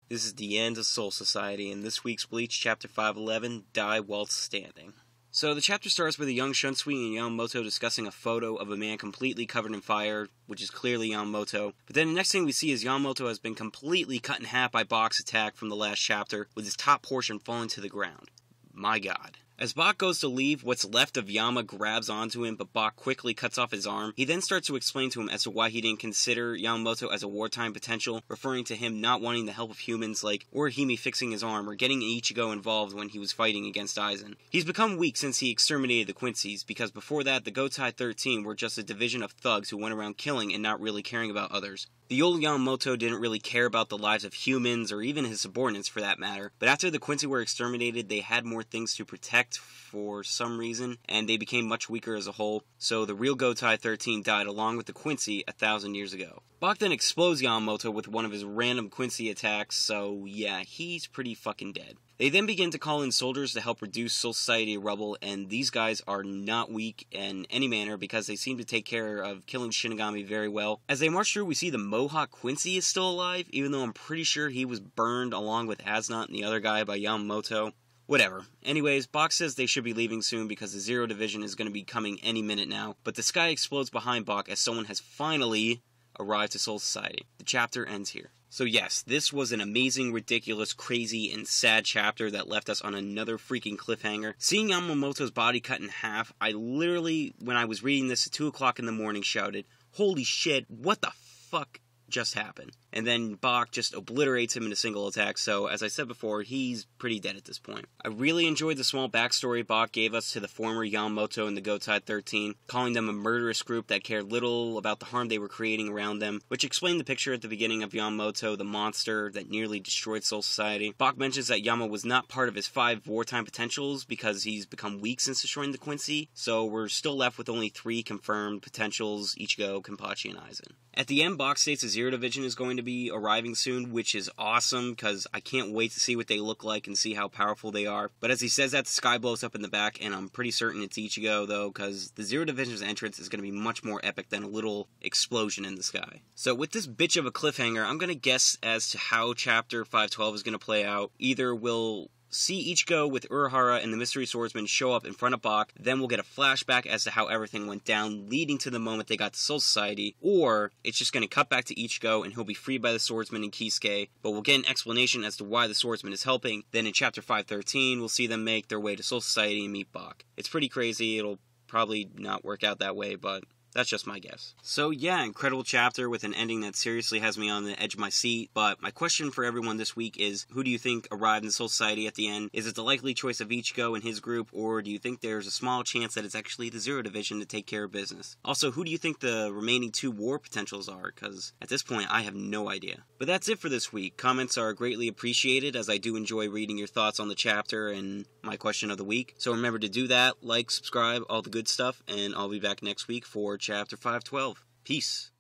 This is the end of Soul Society, and this week's Bleach, Chapter 511, Die While Standing. So the chapter starts with a young Shunsui and Yamamoto discussing a photo of a man completely covered in fire, which is clearly Yamamoto. But then the next thing we see is Yamamoto has been completely cut in half by Bach's attack from the last chapter, with his top portion falling to the ground. My god. As Bach goes to leave, what's left of Yama grabs onto him, but Bach quickly cuts off his arm. He then starts to explain to him as to why he didn't consider Yamamoto as a wartime potential, referring to him not wanting the help of humans like Orihime fixing his arm or getting Ichigo involved when he was fighting against Aizen. He's become weak since he exterminated the Quincy's, because before that the Gotai 13 were just a division of thugs who went around killing and not really caring about others. The old Yamamoto didn't really care about the lives of humans, or even his subordinates for that matter, but after the Quincy were exterminated, they had more things to protect for some reason, and they became much weaker as a whole, so the real Gotai 13 died along with the Quincy 1,000 years ago. Bach then explodes Yamamoto with one of his random Quincy attacks, so yeah, he's pretty fucking dead. They then begin to call in soldiers to help reduce Soul Society rubble, and these guys are not weak in any manner because they seem to take care of killing Shinigami very well. As they march through, we see the Mohawk Quincy is still alive, even though I'm pretty sure he was burned along with Asnot and the other guy by Yamamoto. Whatever. Anyways, Bach says they should be leaving soon because the Zero Division is going to be coming any minute now, but the sky explodes behind Bach as someone has finally arrived to Soul Society. The chapter ends here. So yes, this was an amazing, ridiculous, crazy, and sad chapter that left us on another freaking cliffhanger. Seeing Yamamoto's body cut in half, I literally, when I was reading this at 2 o'clock in the morning, shouted, "Holy shit, what the fuck just happened?" And then Bach just obliterates him in a single attack, so as I said before, he's pretty dead at this point. I really enjoyed the small backstory Bach gave us to the former Yamamoto and the Gotai 13, calling them a murderous group that cared little about the harm they were creating around them, which explained the picture at the beginning of Yamamoto, the monster that nearly destroyed Soul Society. Bach mentions that Yama was not part of his 5 wartime potentials because he's become weak since destroying the Quincy, so we're still left with only 3 confirmed potentials: Ichigo, Kenpachi, and Aizen. At the end, Bach states the Zero Division is going to be arriving soon, which is awesome because I can't wait to see what they look like and see how powerful they are. But as he says that, the sky blows up in the back, and I'm pretty certain it's Ichigo though, because the Zero Division's entrance is going to be much more epic than a little explosion in the sky. So with this bitch of a cliffhanger, I'm going to guess as to how chapter 512 is going to play out. Either we'll see Ichigo with Urahara and the Mystery Swordsman show up in front of Bach, then we'll get a flashback as to how everything went down, leading to the moment they got to Soul Society, or it's just going to cut back to Ichigo and he'll be freed by the Swordsman and Kisuke, but we'll get an explanation as to why the Swordsman is helping. Then in chapter 513, we'll see them make their way to Soul Society and meet Bach. It's pretty crazy, it'll probably not work out that way, but that's just my guess. So yeah, incredible chapter with an ending that seriously has me on the edge of my seat, but my question for everyone this week is, who do you think arrived in Soul Society at the end? Is it the likely choice of Ichigo and his group, or do you think there's a small chance that it's actually the Zero Division to take care of business? Also, who do you think the remaining 2 war potentials are? Because at this point, I have no idea. But that's it for this week. Comments are greatly appreciated, as I do enjoy reading your thoughts on the chapter and my question of the week. So remember to do that, like, subscribe, all the good stuff, and I'll be back next week for chapter 512. Peace.